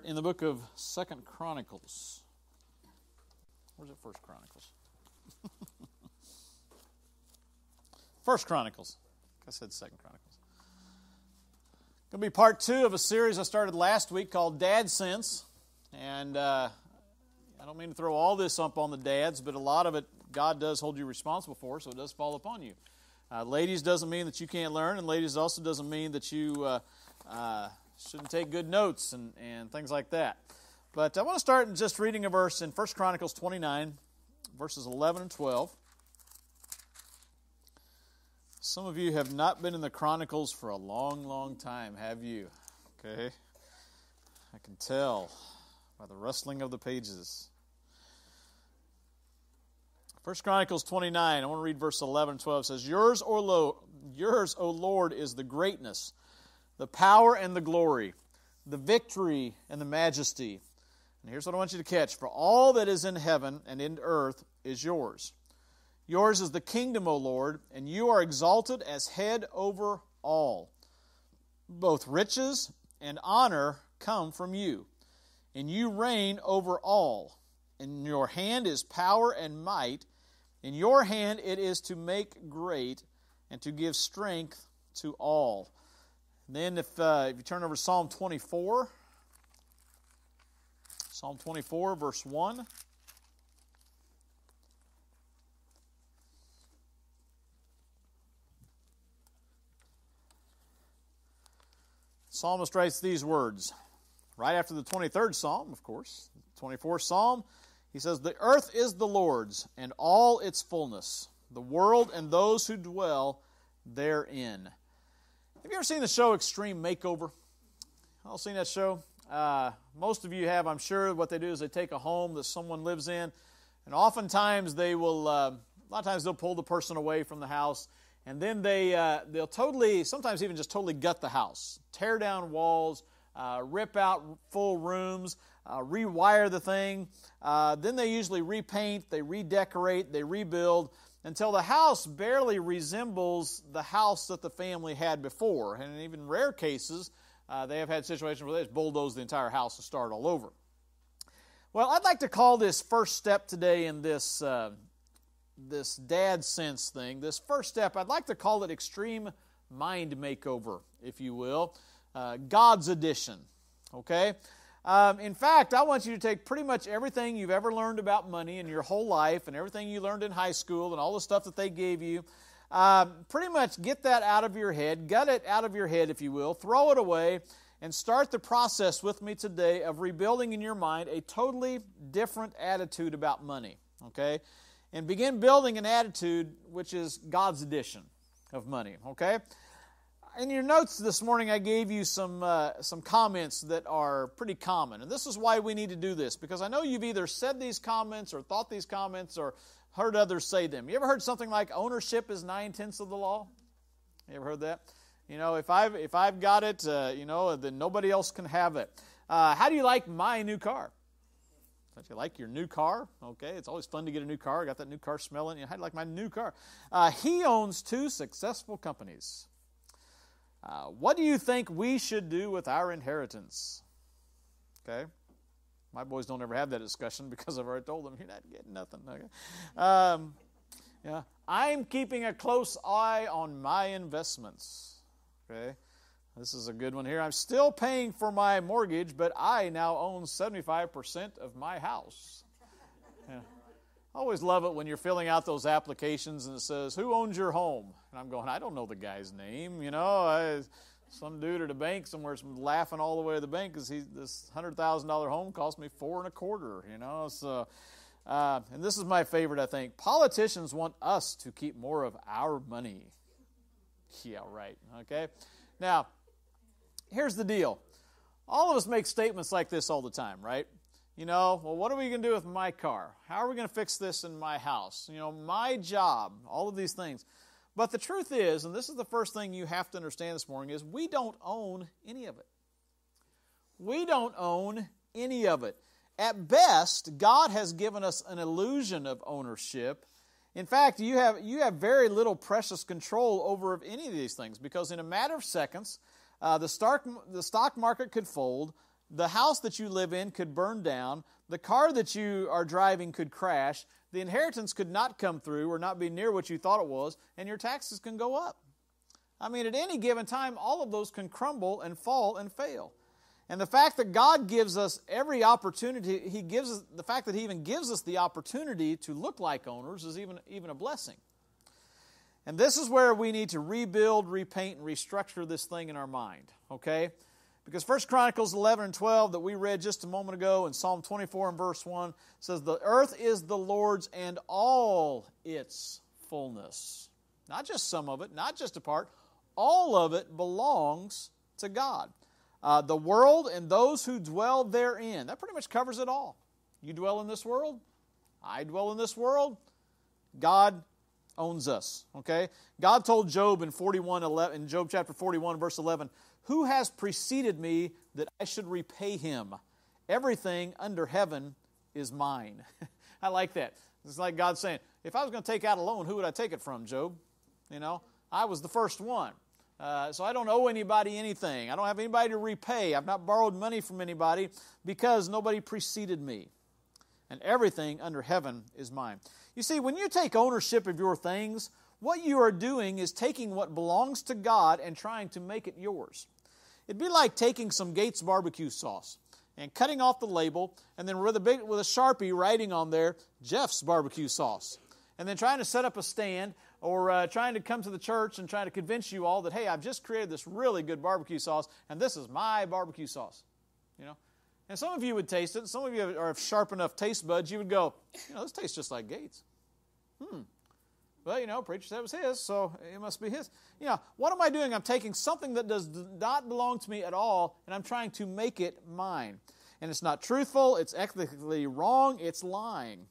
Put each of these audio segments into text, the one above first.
in the book of 2 Chronicles. Where's it? 1 Chronicles. 1 Chronicles. I said 2 Chronicles. Going to be part 2 of a series I started last week called Dad Sense. And I don't mean to throw all this up on the dads, but a lot of it God does hold you responsible for, so it does fall upon you. Ladies doesn't mean that you can't learn, and ladies also doesn't mean that you shouldn't take good notes and things like that. But I want to start in just reading a verse in 1 Chronicles 29, verses 11 and 12. Some of you have not been in the Chronicles for a long, long time, have you? Okay. I can tell by the rustling of the pages. 1 Chronicles 29, I want to read verse 11 and 12. It says, Yours, O Lord, is the greatness, the power and the glory, the victory and the majesty. And here's what I want you to catch. For all that is in heaven and in earth is yours. Yours is the kingdom, O Lord, and you are exalted as head over all. Both riches and honor come from you, and you reign over all. In your hand is power and might. In your hand it is to make great and to give strength to all. Then if you turn over to Psalm 24, Psalm 24, verse 1. The psalmist writes these words, right after the 23rd Psalm, of course, the 24th Psalm. He says, The earth is the Lord's, and all its fullness, the world and those who dwell therein. Have you ever seen the show Extreme Makeover? All seen that show? Most of you have, I'm sure. What they do is they take a home that someone lives in, and oftentimes they will, a lot of times they'll pull the person away from the house, and then they'll totally, sometimes even just totally gut the house, tear down walls, rip out full rooms, rewire the thing. Then they usually repaint, they redecorate, they rebuild until the house barely resembles the house that the family had before. And in even rare cases, they have had situations where they just bulldoze the entire house and start all over. Well, I'd like to call this first step today in this dad sense thing, this first step, I'd like to call it extreme mind makeover, if you will. God's edition, okay? In fact, I want you to take pretty much everything you've ever learned about money in your whole life and everything you learned in high school and all the stuff that they gave you, pretty much get that out of your head, gut it out of your head, if you will, throw it away, and start the process with me today of rebuilding in your mind a totally different attitude about money, okay? And begin building an attitude which is God's edition of money, okay? In your notes this morning, I gave you some comments that are pretty common. And this is why we need to do this, because I know you've either said these comments or thought these comments or heard others say them. You ever heard something like ownership is 9/10 of the law? You ever heard that? You know, if I've got it, then nobody else can have it. How do you like my new car? Don't you like your new car? Okay, it's always fun to get a new car. I got that new car smelling. How do you like my new car? He owns 2 successful companies. What do you think we should do with our inheritance? Okay. My boys don't ever have that discussion because I've already told them, you're not getting nothing. Okay. I'm keeping a close eye on my investments. Okay. This is a good one here. I'm still paying for my mortgage, but I now own 75% of my house. Yeah. I always love it when you're filling out those applications and it says, who owns your home? And I'm going, I don't know the guy's name. Some dude at a bank somewhere is laughing all the way to the bank because this $100,000 home cost me $4.25. So, and this is my favorite, I think. Politicians want us to keep more of our money. Yeah, right. Okay. Now, here's the deal. All of us make statements like this all the time, right? What are we going to do with my car? How are we going to fix this in my house? My job, all of these things. But the truth is, and this is the first thing you have to understand this morning, is we don't own any of it. We don't own any of it. At best, God has given us an illusion of ownership. In fact, you have very little precious control over any of these things, because in a matter of seconds, the stock market could fold, The house that you live in could burn down. The car that you are driving could crash. The inheritance could not come through or not be near what you thought it was, and your taxes can go up. I mean, at any given time, all of those can crumble and fall and fail. And the fact that God gives us every opportunity, the fact that He even gives us the opportunity to look like owners is even a blessing. And this is where we need to rebuild, repaint, and restructure this thing in our mind, okay? Because 1 Chronicles 11 and 12 that we read just a moment ago, and Psalm 24 and verse 1 says, "The earth is the Lord's and all its fullness." Not just some of it, not just a part. All of it belongs to God. The world and those who dwell therein. That pretty much covers it all. You dwell in this world. I dwell in this world. God owns us. Okay? God told Job in Job chapter 41, verse 11, "Who has preceded me that I should repay him? Everything under heaven is mine." I like that. It's like God saying, if I was going to take out a loan, who would I take it from, Job? You know, I was the first one. So I don't owe anybody anything. I don't have anybody to repay. I've not borrowed money from anybody because nobody preceded me. And everything under heaven is mine. You see, when you take ownership of your things, what you are doing is taking what belongs to God and trying to make it yours. It'd be like taking some Gates barbecue sauce and cutting off the label and then with a Sharpie writing on there, Jeff's barbecue sauce. And then trying to set up a stand or trying to come to the church and trying to convince you all that, hey, I've just created this really good barbecue sauce, and this is my barbecue sauce. You know? And some of you would taste it. Some of you are sharp enough taste buds. You would go, this tastes just like Gates. Well, preacher said it was his, so it must be his. What am I doing? I'm taking something that does not belong to me at all, and I'm trying to make it mine. And it's not truthful. It's ethically wrong. It's lying.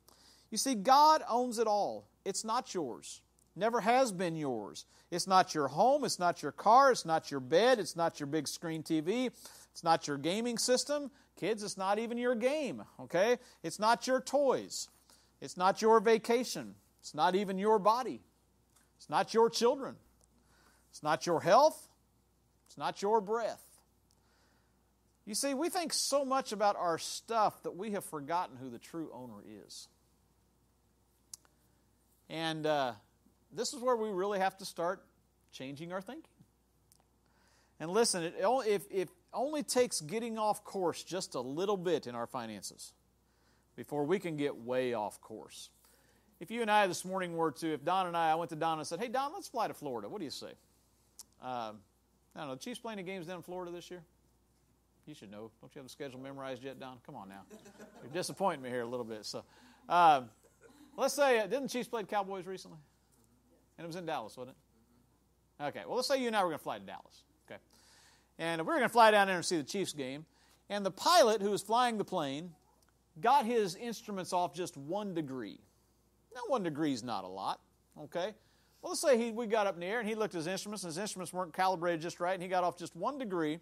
You see, God owns it all. It's not yours. Never has been yours. It's not your home. It's not your car. It's not your bed. It's not your big screen TV. It's not your gaming system. Kids, it's not even your game, okay? It's not your toys. It's not your vacation. It's not even your body. It's not your children. It's not your health. It's not your breath. You see, we think so much about our stuff that we have forgotten who the true owner is. And this is where we really have to start changing our thinking. And listen, it only takes getting off course just a little bit in our finances before we can get way off course. If you and I this morning if Don and I went to Don and said, "Hey, Don, let's fly to Florida. What do you say?" I don't know, the Chiefs playing the games down in Florida this year? You should know. Don't you have the schedule memorized yet, Don? Come on now. You're disappointing me here a little bit. So, let's say, didn't the Chiefs play the Cowboys recently? And it was in Dallas, wasn't it? Okay, well, let's say you and I were going to fly to Dallas. Okay. And we were going to fly down there and see the Chiefs game. And the pilot who was flying the plane got his instruments off just 1 degree. Now, 1 degree is not a lot, okay? Well, let's say we got up in the air and he looked at his instruments and his instruments weren't calibrated just right and he got off just 1 degree.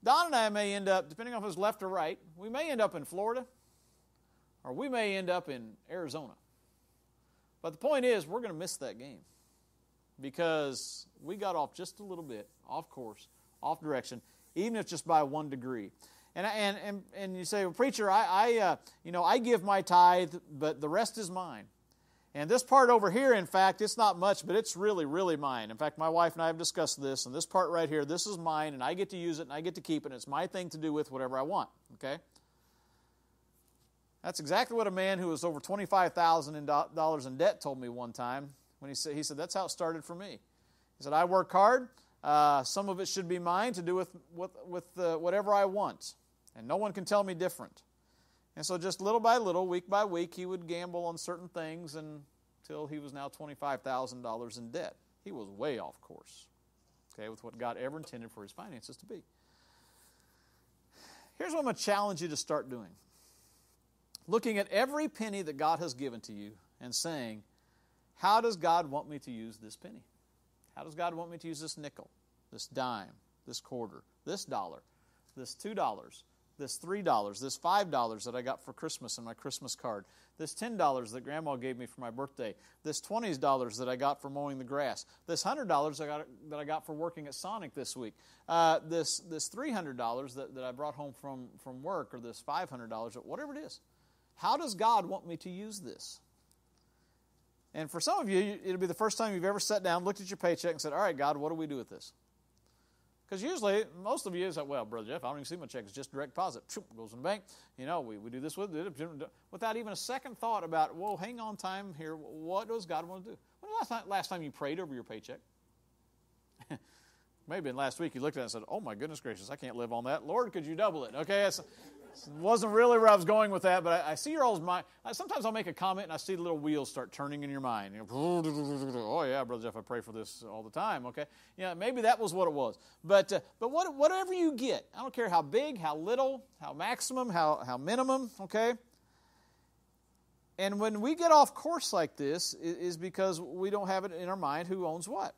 Don and I may end up, depending on if it's left or right, we may end up in Florida or we may end up in Arizona. But the point is, we're going to miss that game because we got off just a little bit, off course, off direction, even if just by 1 degree. And you say, well, preacher, I give my tithe, but the rest is mine. And this part over here, in fact, it's not much, but it's really, really mine. In fact, my wife and I have discussed this, and this part right here, this is mine, and I get to use it, and I get to keep it, and it's my thing to do with whatever I want, okay? That's exactly what a man who was over $25,000 in debt told me one time. When he said, that's how it started for me. He said, I work hard. Some of it should be mine to do with whatever I want. And no one can tell me different. And so just little by little, week by week, he would gamble on certain things until he was now $25,000 in debt. He was way off course, okay, with what God ever intended for his finances to be. Here's what I'm going to challenge you to start doing. Looking at every penny that God has given to you and saying, how does God want me to use this penny? How does God want me to use this nickel, this dime, this quarter, this dollar, this $2, this $3, this $5 that I got for Christmas in my Christmas card, this $10 that Grandma gave me for my birthday, this $20 that I got for mowing the grass, this $100 that I got for working at Sonic this week, this $300 that I brought home from work, or this $500, whatever it is. How does God want me to use this? And for some of you, it'll be the first time you've ever sat down, looked at your paycheck, and said, all right, God, what do we do with this? Because usually, most of you is like, well, Brother Jeff, I don't even see my check. It's just direct deposit. Goes in the bank. You know, we do this with it, without even a second thought about, whoa, hang on time here. What does God want to do? When was the last time you prayed over your paycheck? Maybe last week you looked at it and said, oh, my goodness gracious, I can't live on that. Lord, could you double it? Okay, wasn't really where I was going with that, but I see your all's mind. Sometimes I'll make a comment and I see the little wheels start turning in your mind. You know, oh yeah, Brother Jeff, I pray for this all the time. Okay, yeah, maybe that was what it was. But whatever you get, I don't care how big, how little, how maximum, how minimum. Okay. And when we get off course like this, is because we don't have it in our mind who owns what.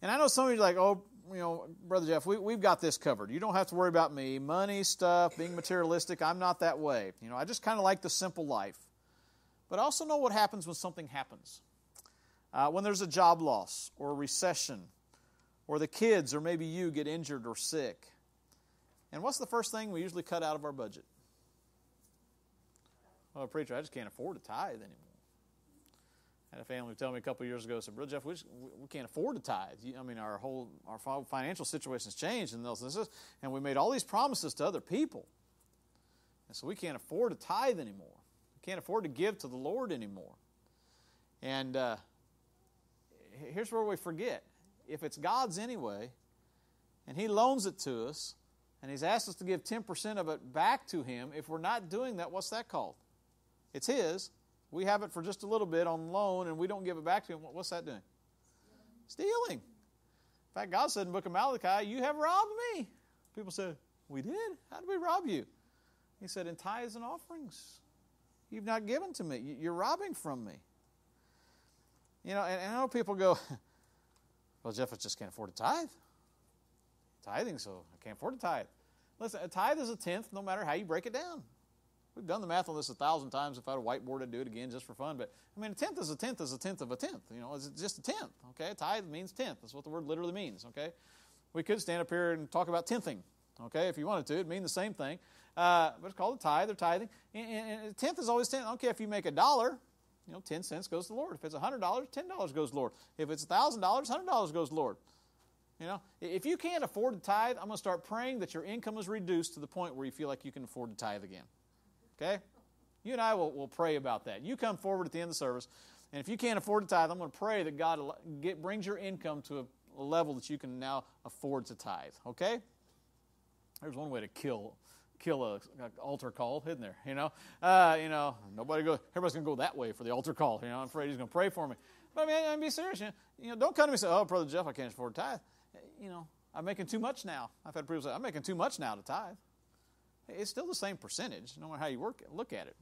And I know some of you are like, oh, you know, Brother Jeff, we've got this covered. You don't have to worry about me, money, stuff, being materialistic. I'm not that way. You know, I just kind of like the simple life. But I also know what happens when something happens. When there's a job loss or a recession, or the kids or maybe you get injured or sick. And what's the first thing we usually cut out of our budget? Well, preacher, I just can't afford to tithe anymore. I had a family tell me a couple of years ago, said, Brother Jeff, we can't afford to tithe. I mean, our financial situation's changed, and we made all these promises to other people. And so we can't afford to tithe anymore. We can't afford to give to the Lord anymore. And here's where we forget. If it's God's anyway, and He loans it to us, and He's asked us to give 10% of it back to Him, if we're not doing that, what's that called? It's His. We have it for just a little bit on loan, and we don't give it back to Him. What's that doing? Stealing. In fact, God said in the book of Malachi, you have robbed me. People said, we did? How did we rob you? He said, in tithes and offerings. You've not given to me. You're robbing from me. You know, and I know people go, well, Jeff, I just can't afford to tithe. Tithing, so I can't afford to tithe. Listen, a tithe is a tenth no matter how you break it down. We've done the math on this 1,000 times. If I had a whiteboard, I'd do it again just for fun. But, I mean, a tenth is a tenth is a tenth of a tenth. You know, it's just a tenth, okay? Tithe means tenth. That's what the word literally means, okay? We could stand up here and talk about tenthing, okay? If you wanted to, it'd mean the same thing. But it's called a tithe or tithing. And a tenth is always tenth. I don't care if you make $1, you know, 10 cents goes to the Lord. If it's $100, $10 goes to the Lord. If it's $1,000, $100 goes to the Lord. You know, if you can't afford to tithe, I'm going to start praying that your income is reduced to the point where you feel like you can afford to tithe again. Okay? You and I will pray about that. You come forward at the end of the service, and if you can't afford to tithe, I'm going to pray that God brings your income to a level that you can now afford to tithe. Okay? There's one way to kill an altar call, isn't there? You know, everybody's going to go that way for the altar call. You know, I'm afraid he's going to pray for me. But I mean, I'm be serious. You know, don't come to me and say, "Oh, Brother Jeff, I can't afford to tithe." You know, I'm making too much now. I've had people say, "I'm making too much now to tithe." It's still the same percentage, no matter how you look at it.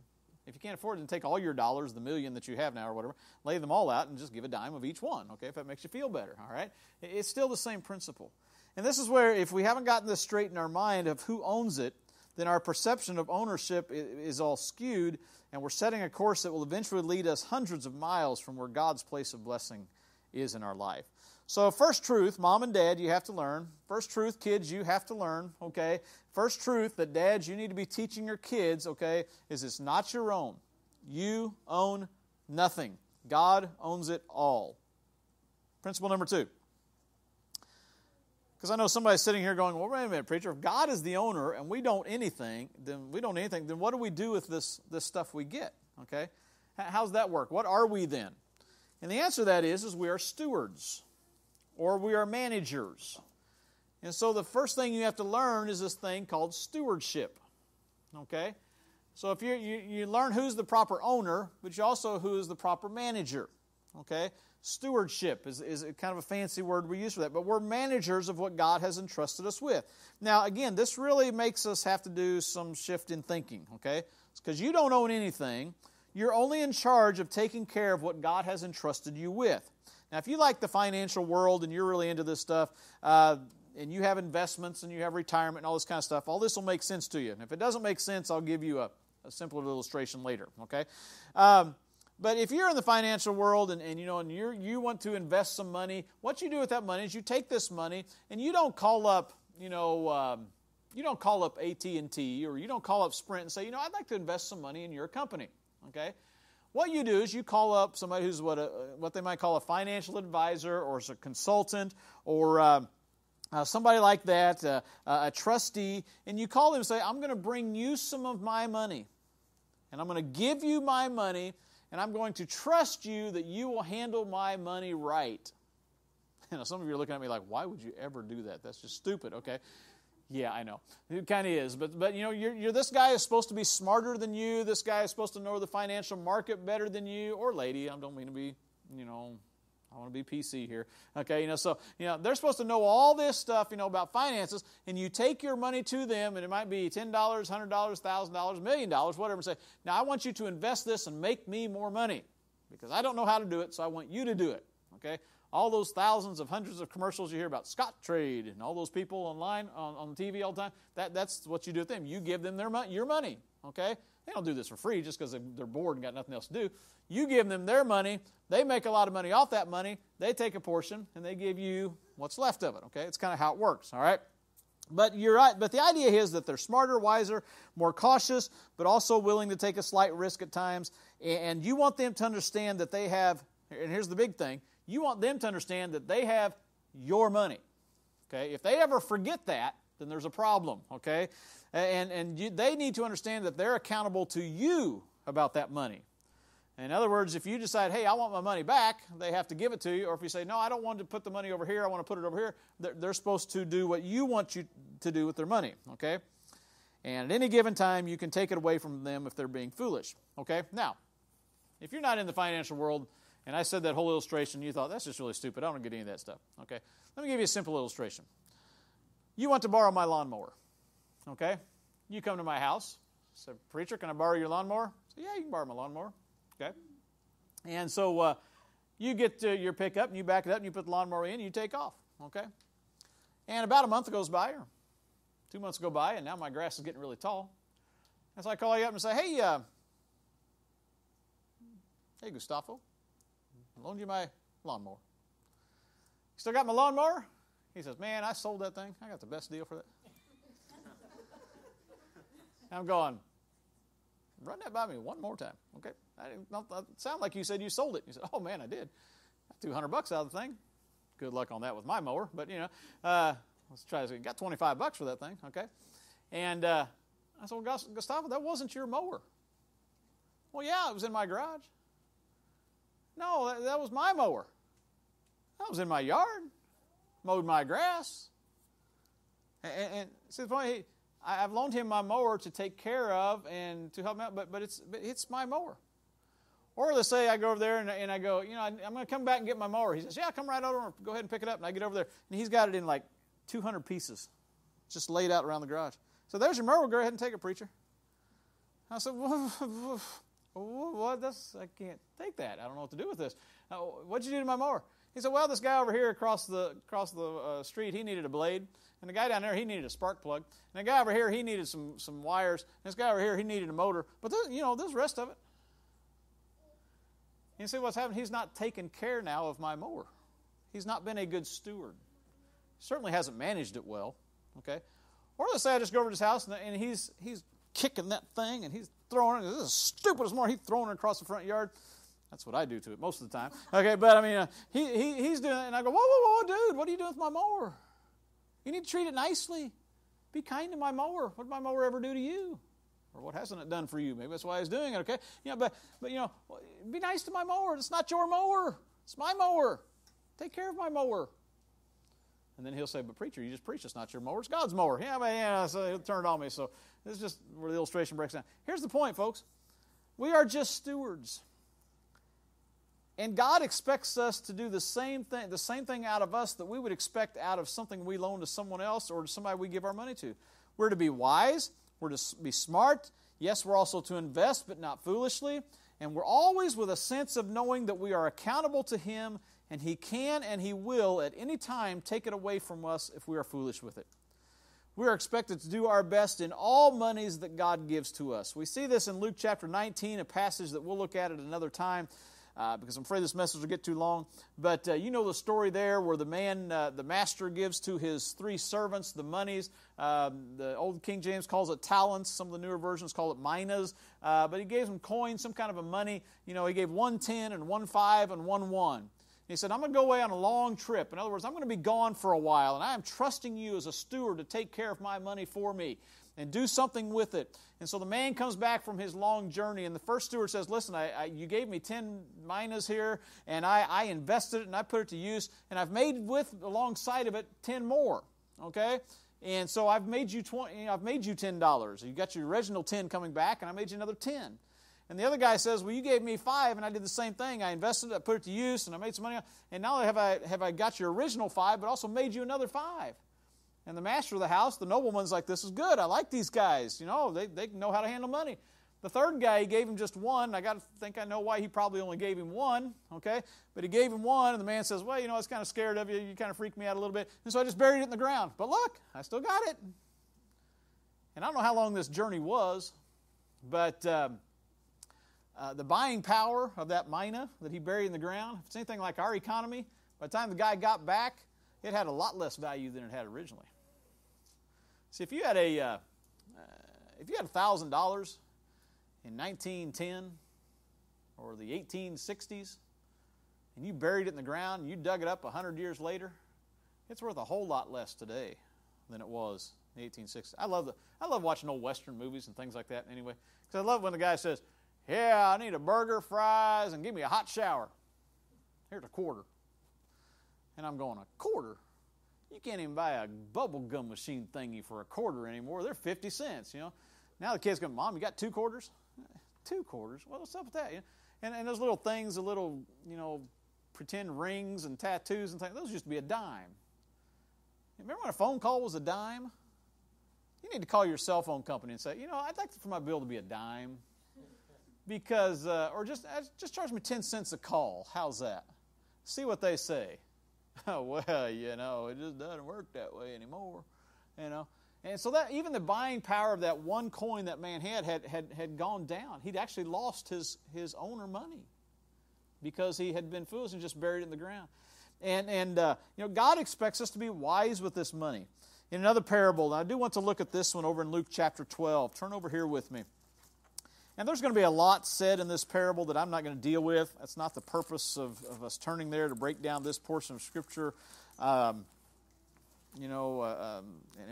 If you can't afford it, then take all your dollars, the million that you have now or whatever, lay them all out and just give a dime of each one, okay, if that makes you feel better, all right? It's still the same principle. And this is where, if we haven't gotten this straight in our mind of who owns it, then our perception of ownership is all skewed, and we're setting a course that will eventually lead us hundreds of miles from where God's place of blessing is in our life. So first truth, mom and dad, you have to learn. First truth, kids, you have to learn, okay? First truth that dads, you need to be teaching your kids, okay, is it's not your own. You own nothing. God owns it all. Principle number 2. Because I know somebody's sitting here going, well, wait a minute, preacher, if God is the owner and we don't anything, then what do we do with this stuff we get, okay? How's that work? What are we then? And the answer to that is we are stewards. Or we are managers. And so the first thing you have to learn is this thing called stewardship. Okay? So if you learn who's the proper owner, but you also who is the proper manager. Okay? Stewardship is kind of a fancy word we use for that. But we're managers of what God has entrusted us with. Now, again, this really makes us have to do some shift in thinking. Okay? It's because you don't own anything. You're only in charge of taking care of what God has entrusted you with. Now, if you like the financial world and you're really into this stuff, and you have investments and you have retirement and all this kind of stuff, all this will make sense to you. And if it doesn't make sense, I'll give you a simpler illustration later, okay? But if you're in the financial world and you want to invest some money, what you do with that money is you take this money and you don't call up, you don't call up AT&T or you don't call up Sprint and say, I'd like to invest some money in your company, okay? What you do is you call up somebody who's what they might call a financial advisor or is a consultant or somebody like that, a trustee, and you call them and say, I'm going to bring you some of my money, and I'm going to give you my money, and I'm going to trust you that you will handle my money right. Some of you are looking at me like, why would you ever do that? That's just stupid, okay? Yeah, I know. It kind of is. But you're this guy is supposed to be smarter than you. This guy is supposed to know the financial market better than you. Or lady, I don't mean to be, I want to be PC here. Okay, so they're supposed to know all this stuff, about finances, and you take your money to them, and it might be $10, $100, $1,000, $1 million, whatever, and say, now I want you to invest this and make me more money because I don't know how to do it, so I want you to do it. Okay? All those thousands of hundreds of commercials you hear about Scottrade and all those people online on TV all the time, that's what you do with them. You give them your money, okay? They don't do this for free just because they're bored and got nothing else to do. You give them their money. They make a lot of money off that money. They take a portion, and they give you what's left of it, okay? It's kind of how it works, all right? But you're right. But the idea is that they're smarter, wiser, more cautious, but also willing to take a slight risk at times. And you want them to understand that they have, and here's the big thing, you want them to understand that they have your money. Okay? If they ever forget that, then there's a problem. Okay? They need to understand that they're accountable to you about that money. In other words, if you decide, hey, I want my money back, they have to give it to you. Or if you say, no, I don't want to put the money over here, I want to put it over here, they're supposed to do what you want you to do with their money. Okay? And at any given time, you can take it away from them if they're being foolish. Okay? Now, if you're not in the financial world, and I said that whole illustration, you thought, that's just really stupid. I don't get any of that stuff. Okay? Let me give you a simple illustration. You want to borrow my lawnmower. Okay? You come to my house. Say, preacher, can I borrow your lawnmower? I say, yeah, you can borrow my lawnmower. Okay? And so you get your pickup, and you back it up, and you put the lawnmower in, and you take off. Okay? And about a month goes by, or 2 months go by, and now my grass is getting really tall. And so I call you up and say, hey, Gustavo, I loaned you my lawnmower. You still got my lawnmower? He says, man, I sold that thing. I got the best deal for that. I'm going, run that by me one more time, okay? It sound like you said you sold it. You said, oh, man, I did. Got $200 out of the thing. Good luck on that with my mower, but, let's try this. Got $25 for that thing, okay? And I said, well, Gustavo, that wasn't your mower. Well, yeah, it was in my garage. No, that was my mower. That was in my yard. Mowed my grass. And see, the point, I've loaned him my mower to take care of and to help him out, but it's my mower. Or let's say I go over there and I go, I'm going to come back and get my mower. He says, yeah, come right over and go ahead and pick it up. And I get over there, and he's got it in like 200 pieces, just laid out around the garage. So there's your mower. Go ahead and take it, preacher. I said, what? I can't take that. I don't know what to do with this. What'd you do to my mower? He said, well, this guy over here across the street, he needed a blade. And the guy down there, he needed a spark plug. And the guy over here, he needed some wires. And this guy over here, he needed a motor. But, there's the rest of it. You see what's happened? He's not taken care now of my mower. He's not been a good steward. He certainly hasn't managed it well. Okay? Or let's say I just go over to his house and he's kicking that thing and he's throwing it. This is the stupidest mower. He's throwing it across the front yard. That's what I do to it most of the time. Okay, but I mean, he's doing it, and I go, whoa, dude, what are you doing with my mower? You need to treat it nicely. Be kind to my mower. What did my mower ever do to you? Or what hasn't it done for you? Maybe that's why he's doing it, okay? But be nice to my mower. It's not your mower. It's my mower. Take care of my mower. And then he'll say, but preacher, you just preached. It's not your mower. It's God's mower. So he'll turn it on me. So this is just where the illustration breaks down. Here's the point, folks. We are just stewards. And God expects us to do the same thing out of us that we would expect out of something we loan to someone else or to somebody we give our money to. We're to be wise. We're to be smart. Yes, we're also to invest, but not foolishly. And we're always with a sense of knowing that we are accountable to Him and He can and He will at any time take it away from us if we are foolish with it. We are expected to do our best in all monies that God gives to us. We see this in Luke chapter 19, a passage that we'll look at another time, because I'm afraid this message will get too long. But you know the story there where the master gives to his 3 servants the monies. The old King James calls it talents. Some of the newer versions call it minas. But he gave them coins, some kind of a money. You know, he gave 1 10 and 1 5 and 1 1. He said, I'm going to go away on a long trip. In other words, I'm going to be gone for a while, and I am trusting you as a steward to take care of my money for me and do something with it. And so the man comes back from his long journey, and the first steward says, listen, you gave me 10 minas here, and I invested it, and I put it to use, and I've made alongside of it 10 more, okay? And so I've made you $10. You got your original 10 coming back, and I made you another 10. And the other guy says, well, you gave me 5, and I did the same thing. I invested it, I put it to use, and I made some money. And not only have I got your original 5, but also made you another 5. And the master of the house, the nobleman's like, this is good. I like these guys. You know, they know how to handle money. The third guy, he gave him just 1. I think I know why he probably only gave him 1, okay? But he gave him 1, and the man says, well, you know, I was kind of scared of you. You kind of freaked me out a little bit. And so I just buried it in the ground. But look, I still got it. And I don't know how long this journey was, but the buying power of that mina that he buried in the ground, if it's anything like our economy, by the time the guy got back, it had a lot less value than it had originally. See, if you had $1,000 in 1910 or the 1860s, and you buried it in the ground, and you dug it up 100 years later, it's worth a whole lot less today than it was in the 1860s. I love watching old Western movies and things like that anyway, because I love when the guy says, yeah, I need a burger, fries, and give me a hot shower. Here's a quarter. And I'm going, a quarter? You can't even buy a bubble gum machine thingy for a quarter anymore. They're 50 cents, you know. Now the kids go, Mom, you got 2 quarters? 2 quarters? What's up with that? You know? And those little things, the little, you know, pretend rings and tattoos and things, those used to be a dime. Remember when a phone call was a dime? You need to call your cell phone company and say, you know, I'd like for my bill to be a dime. Because, or just charge me 10 cents a call. How's that? See what they say. Oh, well, you know, it just doesn't work that way anymore. You know, and so that even the buying power of that 1 coin that man had gone down. He'd actually lost his owner money because he had been foolish and just buried it in the ground. And you know, God expects us to be wise with this money. In another parable, and I do want to look at this one over in Luke chapter 12. Turn over here with me. And there's going to be a lot said in this parable that I'm not going to deal with. That's not the purpose of us turning there to break down this portion of Scripture, and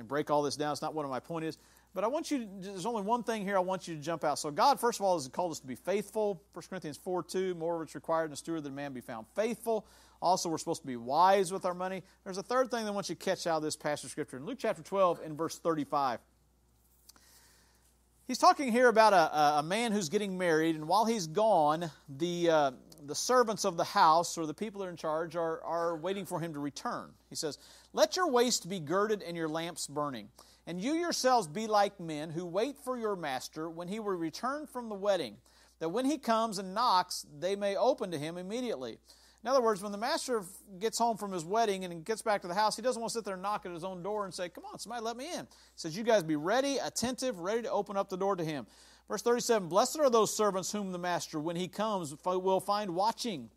break all this down. It's not what my point is. But I want you, there's only one thing here I want you to jump out. So God, first of all, has called us to be faithful. 1 Corinthians 4:2, moreover it's required in a steward that a man be found faithful. Also, we're supposed to be wise with our money. There's a third thing that I want you to catch out of this passage of Scripture. In Luke chapter 12 and verse 35. He's talking here about a man who's getting married, and while he's gone, the servants of the house, or the people that are in charge, are waiting for him to return. He says, let your waist be girded and your lamps burning, and you yourselves be like men who wait for your master when he will return from the wedding, that when he comes and knocks, they may open to him immediately. In other words, when the master gets home from his wedding and gets back to the house, he doesn't want to sit there and knock at his own door and say, come on, somebody let me in. He says, you guys be ready, attentive, ready to open up the door to him. Verse 37, blessed are those servants whom the master, when he comes, will find watching.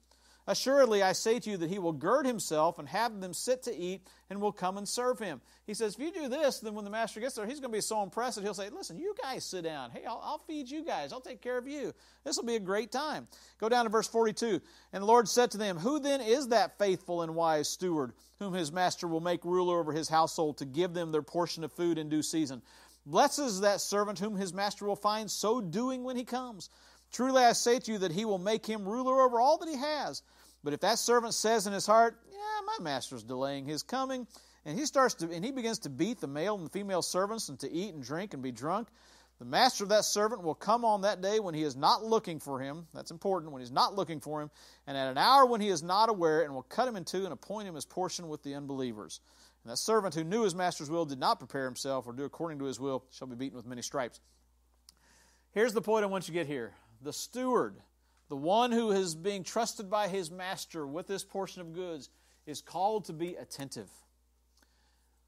Assuredly, I say to you that he will gird himself and have them sit to eat and will come and serve him. He says, if you do this, then when the master gets there, he's going to be so impressed that he'll say, listen, you guys sit down. Hey, I'll feed you guys. I'll take care of you. This will be a great time. Go down to verse 42. And the Lord said to them, who then is that faithful and wise steward whom his master will make ruler over his household to give them their portion of food in due season? Blessed is that servant whom his master will find so doing when he comes. Truly I say to you that he will make him ruler over all that he has. But if that servant says in his heart, my master's delaying his coming, and he begins to beat the male and the female servants and to eat and drink and be drunk, the master of that servant will come on that day when he is not looking for him. That's important, when he's not looking for him, and at an hour when he is not aware, and will cut him in two and appoint him his portion with the unbelievers. And that servant who knew his master's will, did not prepare himself or do according to his will, shall be beaten with many stripes. Here's the point I want you to get here. The steward, The one who is being trusted by his master with this portion of goods is called to be attentive.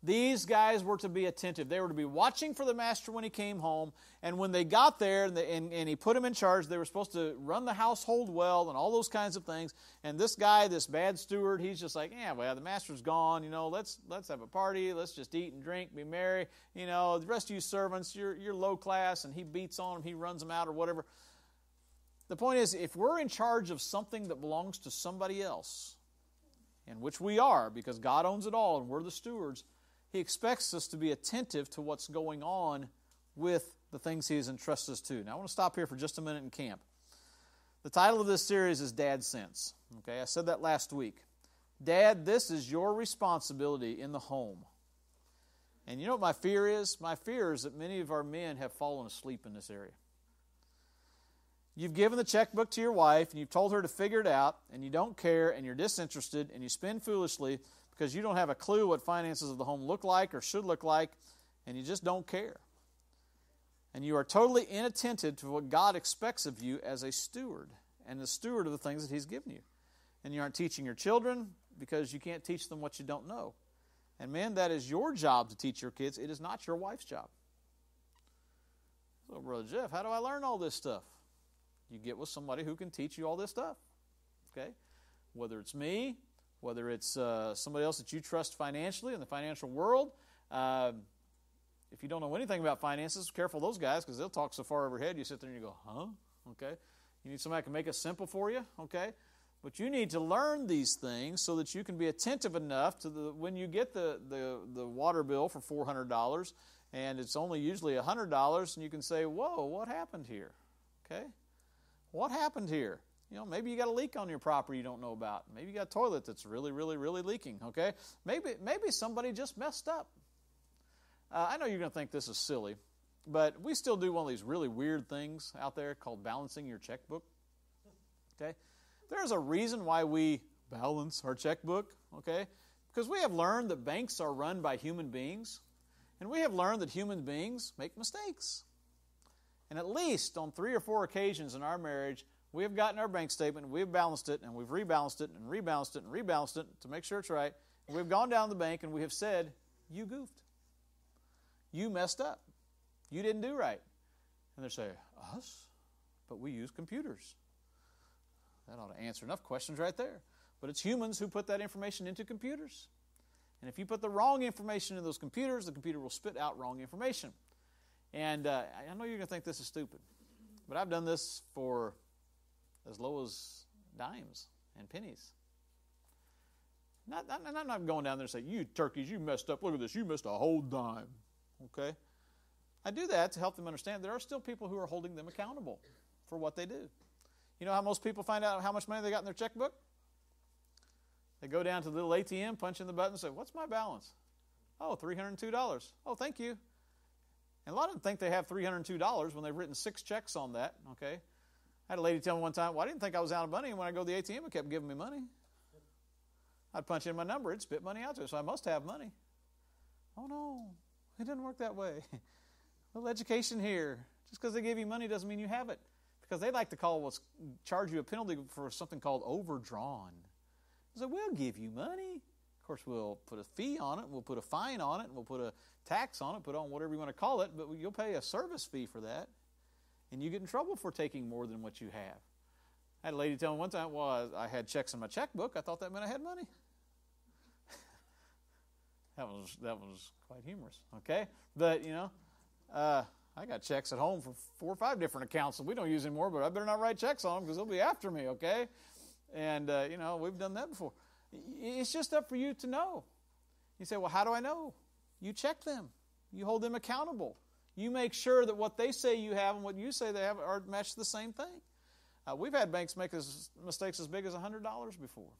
These guys were to be attentive. They were to be watching for the master when he came home. And when they got there and he put them in charge, they were supposed to run the household well and all those kinds of things. And this guy, this bad steward, he's just like, yeah, well, the master's gone. Let's have a party. Let's just eat and drink, be merry. The rest of you servants, you're low class. And he beats on them. He runs them out or whatever. The point is, if we're in charge of something that belongs to somebody else, in which we are because God owns it all and we're the stewards, He expects us to be attentive to what's going on with the things He has entrusted us to. Now, I want to stop here for just a minute and camp. The title of this series is Dad Sense. Okay, I said that last week. Dad, this is your responsibility in the home. And you know what my fear is? My fear is that many of our men have fallen asleep in this area. You've given the checkbook to your wife, and you've told her to figure it out, and you don't care, and you're disinterested, and you spend foolishly, because you don't have a clue what finances of the home look like or should look like, and you just don't care. And you are totally inattentive to what God expects of you as a steward, and the steward of the things that He's given you. And you aren't teaching your children because you can't teach them what you don't know. And men, that is your job to teach your kids. It is not your wife's job. So, Brother Jeff, how do I learn all this stuff? You get with somebody who can teach you all this stuff. Okay? Whether it's me, whether it's somebody else that you trust financially in the financial world. If you don't know anything about finances, careful those guys because they'll talk so far overhead you sit there and you go, huh? Okay. You need somebody who can make it simple for you. Okay. But you need to learn these things so that you can be attentive enough to when you get the water bill for $400 and it's only usually $100 and you can say, whoa, what happened here? Okay. What happened here? Maybe you got a leak on your property you don't know about. Maybe you got a toilet that's really, really, really leaking, okay? Maybe somebody just messed up. I know you're going to think this is silly, but we still do one of these really weird things out there called balancing your checkbook, okay? There's a reason why we balance our checkbook, okay? Because we have learned that banks are run by human beings, and we have learned that human beings make mistakes. And at least on 3 or 4 occasions in our marriage, we have gotten our bank statement, and we have balanced it, and we've rebalanced it, and rebalanced it, and rebalanced it to make sure it's right. And we've gone down to the bank, and we have said, you goofed. You messed up. You didn't do right. And they say, us? But we use computers. That ought to answer enough questions right there. But it's humans who put that information into computers. And if you put the wrong information in those computers, the computer will spit out wrong information. And I know you're going to think this is stupid, but I've done this for as low as dimes and pennies. I'm not going down there and saying, you turkeys, you messed up. Look at this. You missed a whole dime. Okay? I do that to help them understand there are still people who are holding them accountable for what they do. You know how most people find out how much money they got in their checkbook? They go down to the little ATM, punch in the button, and say, what's my balance? Oh, $302. Oh, thank you. And a lot of them think they have $302 when they've written 6 checks on that, okay? I had a lady tell me one time, well, I didn't think I was out of money, and when I go to the ATM, it kept giving me money. I'd punch in my number, it'd spit money out to it, so I must have money. Oh, no, it doesn't work that way. A little education here. Just because they give you money doesn't mean you have it. Because they like to charge you a penalty for something called overdrawn. So we'll give you money. Of course, we'll put a fee on it, we'll put a fine on it, and we'll put a tax on it, put on whatever you want to call it, but you'll pay a service fee for that, and you get in trouble for taking more than what you have. I had a lady tell me one time, well, I had checks in my checkbook. I thought that meant I had money. That was quite humorous, okay? But, I got checks at home for 4 or 5 different accounts that we don't use anymore, but I better not write checks on them because they'll be after me, okay? And, we've done that before. It's just up for you to know. You say, well, how do I know? You check them. You hold them accountable. You make sure that what they say you have and what you say they have are match the same thing. We've had banks make mistakes as big as $100 before.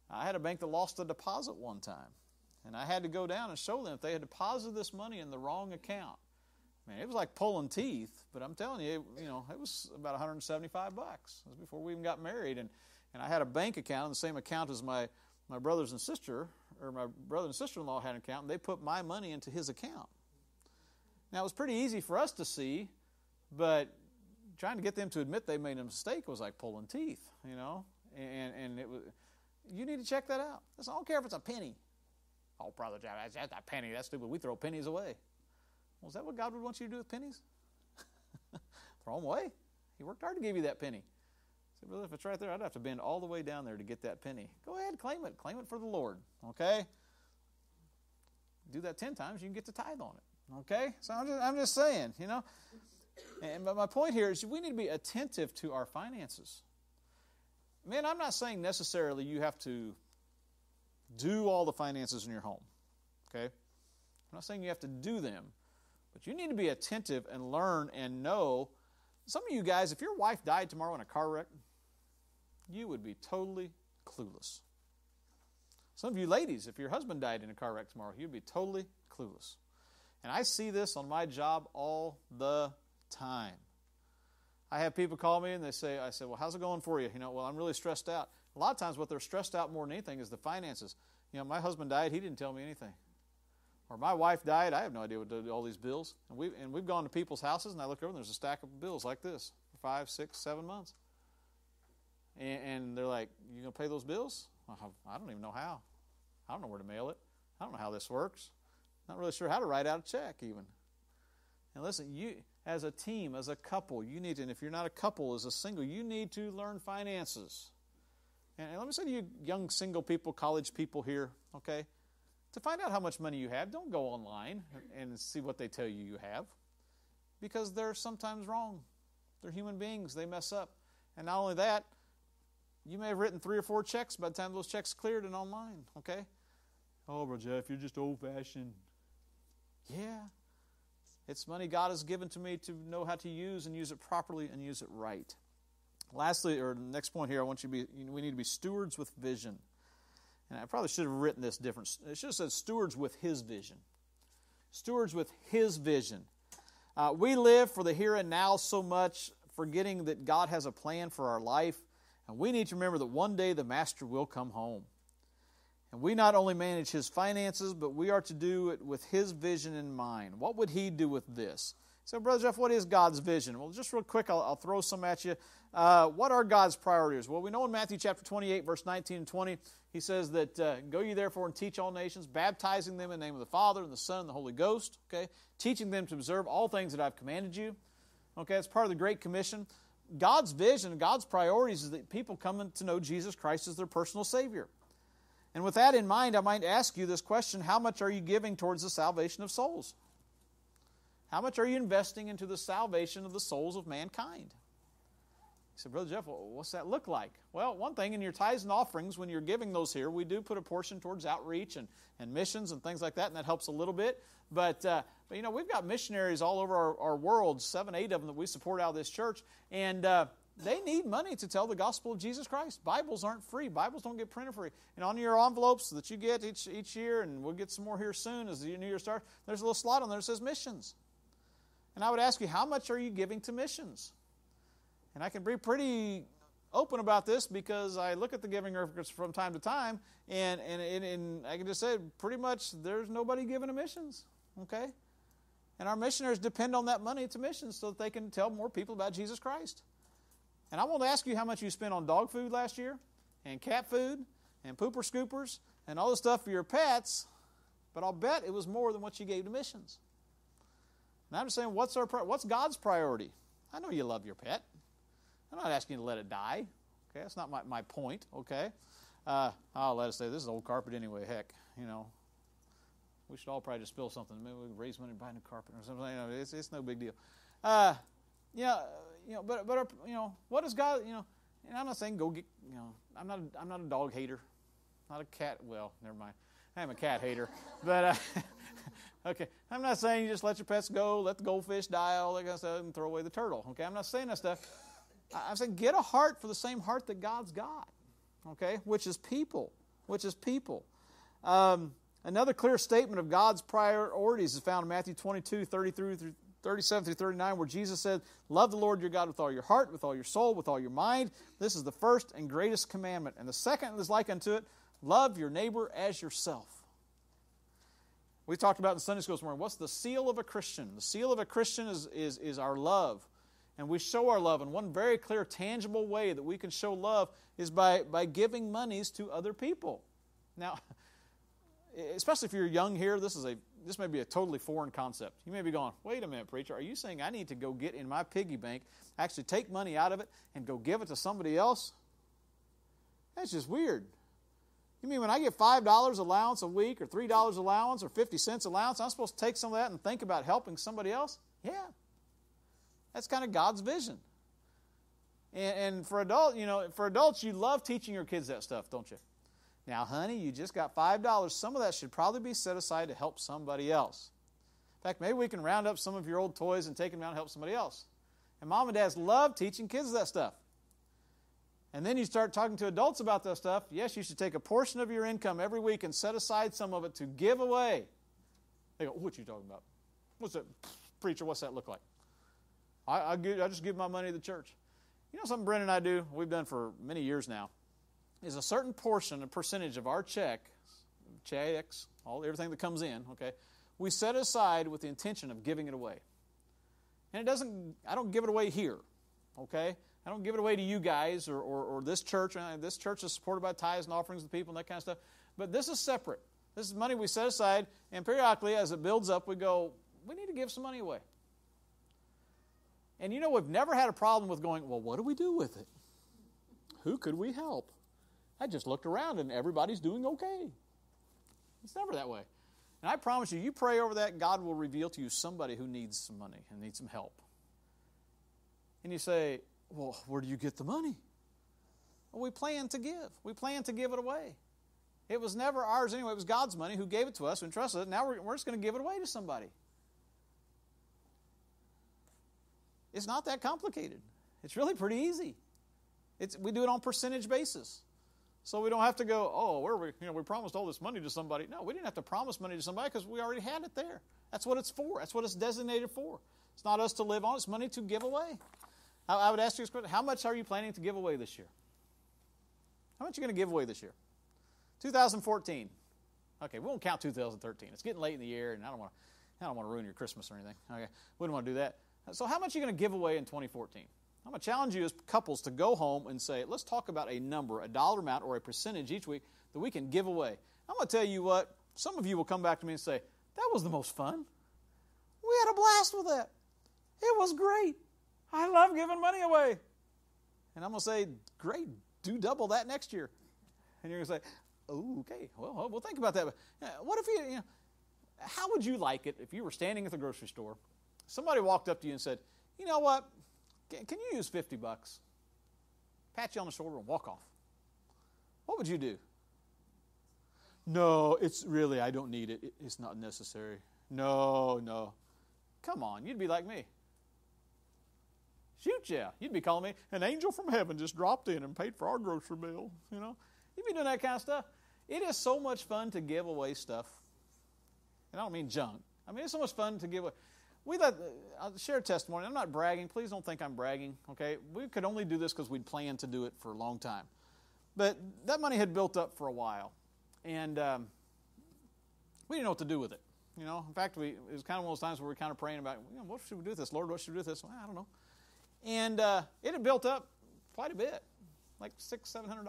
I had a bank that lost a deposit one time, and I had to go down and show them if they had deposited this money in the wrong account. Man, it was like pulling teeth, but I'm telling you, it was about $175. It was before we even got married, and I had a bank account, the same account as my brothers and sister, or my brother and sister-in-law had an account, and they put my money into his account. Now, it was pretty easy for us to see, but trying to get them to admit they made a mistake was like pulling teeth, you know. And it was, you need to check that out. I don't care if it's a penny. Oh, brother, that's a penny. That's stupid. We throw pennies away. Well, is that what God would want you to do with pennies? Throw them away. He worked hard to give you that penny. I said, brother, if it's right there, I'd have to bend all the way down there to get that penny. Go ahead, claim it. Claim it for the Lord, okay? Do that 10 times, you can get the tithe on it, okay? So I'm just saying, you know. But my point here is we need to be attentive to our finances. Man, I'm not saying necessarily you have to do all the finances in your home, okay? I'm not saying you have to do them, but you need to be attentive and learn and know. Some of you guys, if your wife died tomorrow in a car wreck, you would be totally clueless. Some of you ladies, if your husband died in a car wreck tomorrow, you'd be totally clueless. And I see this on my job all the time. I have people call me and I say, well, how's it going for you? You know, well, I'm really stressed out. A lot of times what they're stressed out more than anything is the finances. You know, my husband died, he didn't tell me anything. Or my wife died, I have no idea what to do with all these bills. And we've gone to people's houses and I look over and there's a stack of bills like this for 5, 6, 7 months. And they're like, you going to pay those bills? I don't even know how. I don't know where to mail it. I don't know how this works. Not really sure how to write out a check even. And listen, you as a team, as a couple, you need to, and if you're not a couple, as a single, you need to learn finances. And let me say to you young single people, college people here, okay, to find out how much money you have, don't go online and see what they tell you have, because they're sometimes wrong. They're human beings. They mess up. And not only that, you may have written 3 or 4 checks by the time those checks cleared and online, okay? Oh, Brother Jeff, you're just old-fashioned. Yeah. It's money God has given to me to know how to use and use it properly and use it right. Lastly, or the next point here, we need to be stewards with vision. And I probably should have written this different. It should have said stewards with His vision. Stewards with His vision. We live for the here and now so much, forgetting that God has a plan for our life. And we need to remember that one day the Master will come home. And we not only manage His finances, but we are to do it with His vision in mind. What would He do with this? So, Brother Jeff, what is God's vision? Well, just real quick, I'll throw some at you. What are God's priorities? Well, we know in Matthew chapter 28, verse 19 and 20, He says that, go ye therefore and teach all nations, baptizing them in the name of the Father and the Son and the Holy Ghost, okay? Teaching them to observe all things that I've commanded you. Okay, it's part of the Great Commission. God's vision, God's priorities is that people come to know Jesus Christ as their personal Savior. And with that in mind, I might ask you this question: how much are you giving towards the salvation of souls? How much are you investing into the salvation of the souls of mankind? You said, Brother Jeff, well, what's that look like? Well, one thing, in your tithes and offerings, when you're giving those here, we do put a portion towards outreach and missions and things like that, and that helps a little bit. But you know, we've got missionaries all over our world, 7, 8 of them that we support out of this church, and they need money to tell the gospel of Jesus Christ. Bibles aren't free. Bibles don't get printed free. And on your envelopes that you get each year, and we'll get some more here soon as the new year starts, there's a little slot on there that says missions. And I would ask you, how much are you giving to missions? And I can be pretty open about this because I look at the giving records from time to time, and I can just say pretty much there's nobody giving to missions, okay? And our missionaries depend on that money to missions so that they can tell more people about Jesus Christ. And I won't ask you how much you spent on dog food last year, and cat food, and pooper scoopers, and all the stuff for your pets, but I'll bet it was more than what you gave to missions. And I'm just saying, what's God's priority? I know you love your pet. I'm not asking you to let it die. Okay, that's not my point, okay? I'll let it stay. This is old carpet anyway, heck, you know. We should all probably just spill something. Maybe we can raise money and buy a new carpet or something. You know, it's no big deal. What does God, and I'm not saying go get, I'm not a dog hater. Not a cat, well, never mind. I am a cat hater. But, okay, I'm not saying you just let your pets go, let the goldfish die, all that kind of stuff, and throw away the turtle. Okay, I'm not saying that stuff. I'm saying get a heart for the same heart that God's got, okay, which is people. Another clear statement of God's priorities is found in Matthew 22, 37 through 39, where Jesus said, love the Lord your God with all your heart, with all your soul, with all your mind. This is the first and greatest commandment. And the second is like unto it, love your neighbor as yourself. We talked about in Sunday school this morning, what's the seal of a Christian? The seal of a Christian is our love. And we show our love. And one very clear, tangible way that we can show love is by giving monies to other people. Now, especially if you're young here, this may be a totally foreign concept. You may be going, wait a minute, preacher, are you saying I need to go get in my piggy bank, actually take money out of it, and go give it to somebody else? That's just weird. You mean when I get $5 allowance a week, or $3 allowance, or 50 cents allowance, I'm supposed to take some of that and think about helping somebody else? Yeah. That's kind of God's vision. And for adults, you love teaching your kids that stuff, don't you? Now, honey, you just got $5. Some of that should probably be set aside to help somebody else. In fact, maybe we can round up some of your old toys and take them down and help somebody else. And mom and dads love teaching kids that stuff. And then you start talking to adults about that stuff. Yes, you should take a portion of your income every week and set aside some of it to give away. They go, what are you talking about? What's that? Preacher, what's that look like? I just give my money to the church. You know something Brenda and I do, we've done for many years now, is a certain portion, a percentage of our checks, everything that comes in, okay, we set aside with the intention of giving it away. And I don't give it away here, okay? I don't give it away to you guys or this church. This church is supported by tithes and offerings to the people and that kind of stuff. But this is separate. This is money we set aside, and periodically, as it builds up, we go, we need to give some money away. And we've never had a problem with going, well, what do we do with it? Who could we help? I just looked around and everybody's doing okay. It's never that way. And I promise you pray over that, God will reveal to you somebody who needs some money and needs some help. And you say, well, where do you get the money? Well, we plan to give. We plan to give it away. It was never ours anyway. It was God's money who gave it to us and entrusted it. Now we're just going to give it away to somebody. It's not that complicated. It's really pretty easy. We do it on percentage basis. So we don't have to go, oh, we promised all this money to somebody. No, we didn't have to promise money to somebody because we already had it there. That's what it's for. That's what it's designated for. It's not us to live on. It's money to give away. I would ask you this question. How much are you planning to give away this year? How much are you going to give away this year? 2014. Okay, we won't count 2013. It's getting late in the year, and I don't want to ruin your Christmas or anything. Okay, we don't want to do that. So how much are you going to give away in 2014? I'm going to challenge you as couples to go home and say, let's talk about a number, a dollar amount, or a percentage each week that we can give away. I'm going to tell you what, some of you will come back to me and say, that was the most fun. We had a blast with that. It was great. I love giving money away. And I'm going to say, great, do double that next year. And you're going to say, oh, okay, well, we'll think about that. But what if how would you like it if you were standing at the grocery store, somebody walked up to you and said, you know what, can you use $50? Pat you on the shoulder and walk off. What would you do? No, I don't need it. It's not necessary. No. Come on, you'd be like me. Shoot, yeah. You'd be calling me, an angel from heaven just dropped in and paid for our grocery bill. You'd be doing that kind of stuff. It is so much fun to give away stuff. And I don't mean junk. I mean, it's so much fun to give away. I'll share a testimony. I'm not bragging. Please don't think I'm bragging, okay? We could only do this because we'd planned to do it for a long time. But that money had built up for a while. And we didn't know what to do with it. In fact, it was kind of one of those times where we were kind of praying about, what should we do with this? Lord, what should we do with this? Well, I don't know. And it had built up quite a bit, like $600-700. And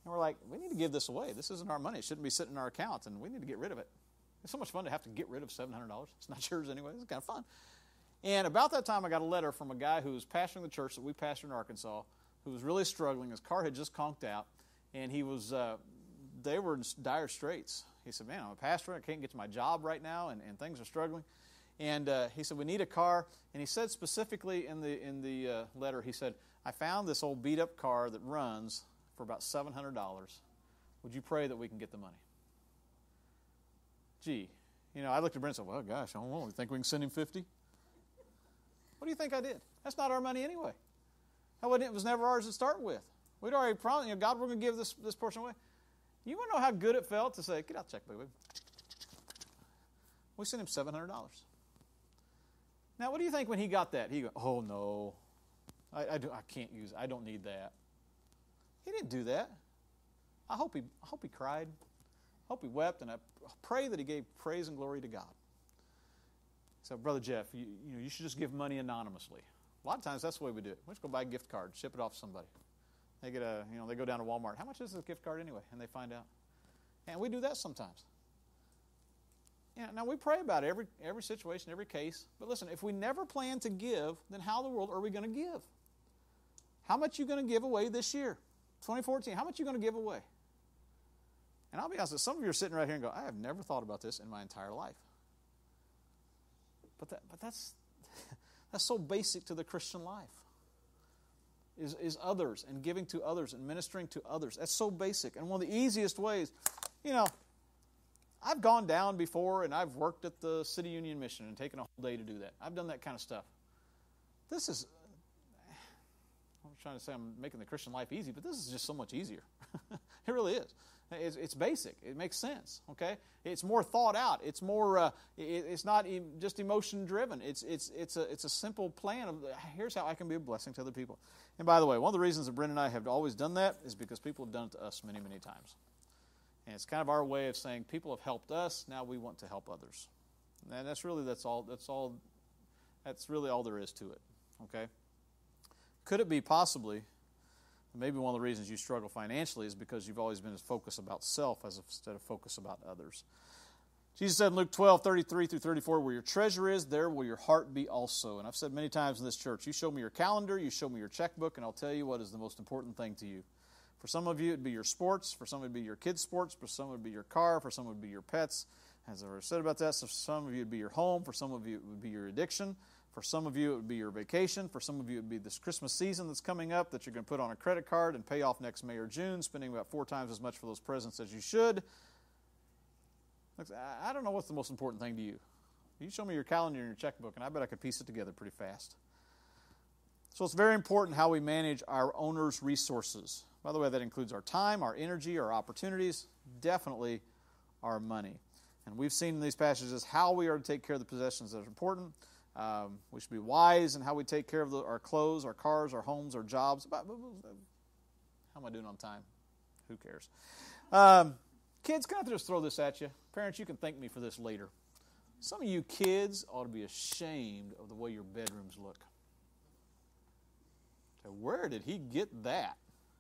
we're like, we need to give this away. This isn't our money. It shouldn't be sitting in our account, and we need to get rid of it. It's so much fun to have to get rid of $700. It's not yours anyway. It's kind of fun. And about that time, I got a letter from a guy who was pastoring the church that we pastor in Arkansas, who was really struggling. His car had just conked out, and they were in dire straits. He said, man, I'm a pastor. I can't get to my job right now, and things are struggling. And he said, we need a car. And he said specifically in the letter, he said, I found this old beat-up car that runs for about $700. Would you pray that we can get the money? Gee, I looked at Brent and said, well, gosh, I don't know. You think we can send him 50? What do you think I did? That's not our money anyway. It was never ours to start with. We'd already promised, God, we're going to give this portion away. You want to know how good it felt to say, get out the check, baby. We sent him $700. Now, what do you think when he got that? He go, oh, no, I can't use it. I don't need that. He didn't do that. I hope he cried. I hope he wept, and I pray that he gave praise and glory to God. So, Brother Jeff, you should just give money anonymously. A lot of times that's the way we do it. We just go buy a gift card, ship it off to somebody. They get they go down to Walmart. How much is this gift card anyway? And they find out. And we do that sometimes. Now we pray about every situation, every case. But listen, if we never plan to give, then how in the world are we going to give? How much are you going to give away this year? 2014, how much are you going to give away? And I'll be honest, some of you are sitting right here and go, I have never thought about this in my entire life. But that's so basic to the Christian life. Is others and giving to others and ministering to others. That's so basic. And one of the easiest ways, I've gone down before and I've worked at the City Union Mission and taken a whole day to do that. I've done that kind of stuff. I'm trying to say I'm making the Christian life easy, but this is just so much easier. It really is. It's basic. It makes sense. Okay, it's more thought out. It's more. It's not just emotion driven. It's a simple plan of here's how I can be a blessing to other people. And by the way, one of the reasons that Brenda and I have always done that is because people have done it to us many, many times. And it's kind of our way of saying people have helped us. Now we want to help others. And that's really all there is to it. Okay. Could it be possibly? Maybe one of the reasons you struggle financially is because you've always been as focused about self instead of focused about others. Jesus said in Luke 12:33-34, where your treasure is, there will your heart be also. And I've said many times in this church, you show me your calendar, you show me your checkbook, and I'll tell you what is the most important thing to you. For some of you, it would be your sports. For some, it would be your kids' sports. For some, it would be your car. For some, it would be your pets. As I already said about that, so for some of you, it would be your home. For some of you, it would be your addiction. For some of you, it would be your vacation. For some of you, it would be this Christmas season that's coming up that you're going to put on a credit card and pay off next May or June, spending about 4 times as much for those presents as you should. I don't know what's the most important thing to you. You show me your calendar and your checkbook, and I bet I could piece it together pretty fast. So it's very important how we manage our owner's resources. By the way, that includes our time, our energy, our opportunities, definitely our money. And we've seen in these passages how we are to take care of the possessions that are important. We should be wise in how we take care of our clothes, our cars, our homes, our jobs. How am I doing on time? Who cares? Kids, can I just throw this at you? Parents, you can thank me for this later. Some of you kids ought to be ashamed of the way your bedrooms look. So where did he get that?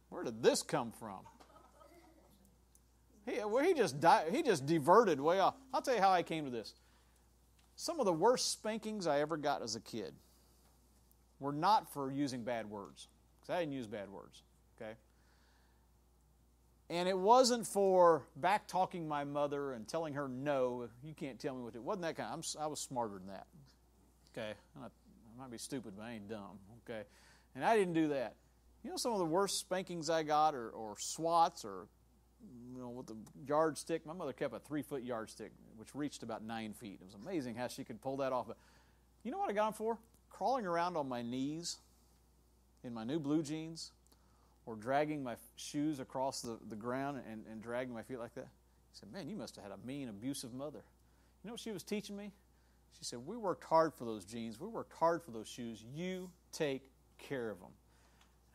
Where did this come from? He just diverted way off. I'll tell you how I came to this. Some of the worst spankings I ever got as a kid were not for using bad words, because I didn't use bad words, okay? And it wasn't for back-talking my mother and telling her, no, you can't tell me what to do. It wasn't that kind. I was smarter than that, okay? I might be stupid, but I ain't dumb, okay? And I didn't do that. You know some of the worst spankings I got or swats or with the yardstick. My mother kept a 3-foot yardstick, which reached about 9 feet. It was amazing how she could pull that off. But you know what I got them for? Crawling around on my knees in my new blue jeans or dragging my shoes across the ground and dragging my feet like that. He said, man, you must have had a mean, abusive mother. You know what she was teaching me? She said, we worked hard for those jeans. We worked hard for those shoes. You take care of them.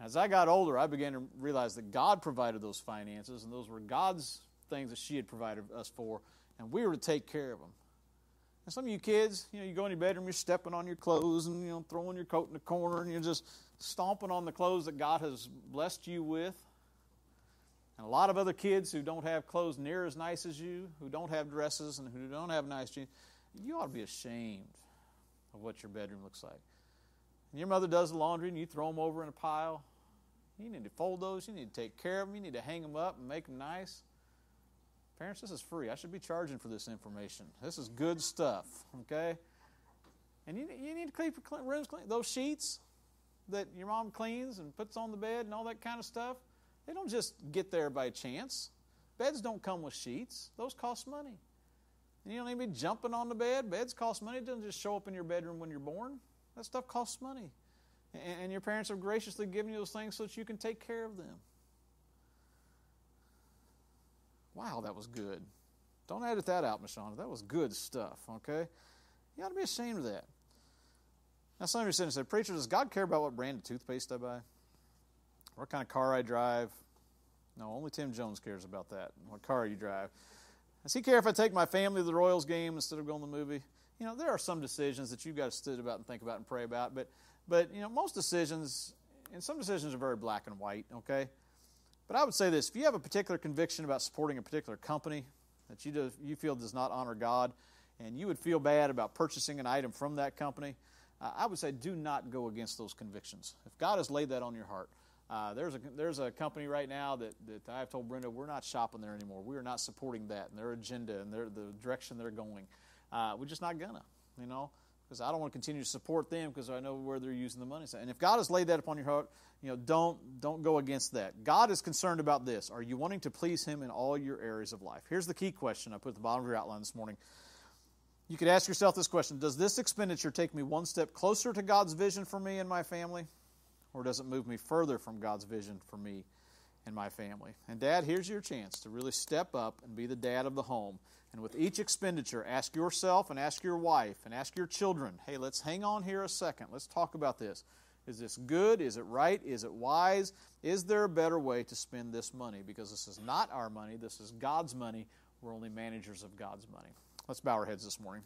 As I got older, I began to realize that God provided those finances, and those were God's things that she had provided us for, and we were to take care of them. And some of you kids, you go in your bedroom, you're stepping on your clothes and, throwing your coat in the corner, and you're just stomping on the clothes that God has blessed you with. And a lot of other kids who don't have clothes near as nice as you, who don't have dresses and who don't have nice jeans, you ought to be ashamed of what your bedroom looks like. And your mother does the laundry, and you throw them over in a pile. You need to fold those. You need to take care of them. You need to hang them up and make them nice. Parents, this is free. I should be charging for this information. This is good stuff, okay? And you need to keep your rooms clean. Those sheets that your mom cleans and puts on the bed and all that kind of stuff, they don't just get there by chance. Beds don't come with sheets. Those cost money. And you don't need to be jumping on the bed. Beds cost money. It doesn't just show up in your bedroom when you're born. That stuff costs money. And your parents have graciously given you those things so that you can take care of them. Wow, that was good. Don't edit that out, Miss Shauna. That was good stuff, okay? You ought to be ashamed of that. Now, some of you said, preacher, does God care about what brand of toothpaste I buy? What kind of car I drive? No, only Tim Jones cares about that, what car you drive. Does he care if I take my family to the Royals game instead of going to the movie? There are some decisions that you've got to sit about and think about and pray about, but But, most decisions, and some decisions are very black and white, okay? But I would say this, if you have a particular conviction about supporting a particular company that you feel does not honor God, and you would feel bad about purchasing an item from that company, I would say do not go against those convictions. If God has laid that on your heart, there's a company right now that I've told Brenda we're not shopping there anymore. We are not supporting that and their agenda and the direction they're going. We're just not gonna, because I don't want to continue to support them because I know where they're using the money. And if God has laid that upon your heart, don't go against that. God is concerned about this. Are you wanting to please Him in all your areas of life? Here's the key question I put at the bottom of your outline this morning. You could ask yourself this question: does this expenditure take me one step closer to God's vision for me and my family, or does it move me further from God's vision for me and my family? And Dad, here's your chance to really step up and be the dad of the home. And with each expenditure, ask yourself and ask your wife and ask your children, hey, let's hang on here a second. Let's talk about this. Is this good? Is it right? Is it wise? Is there a better way to spend this money? Because this is not our money. This is God's money. We're only managers of God's money. Let's bow our heads this morning.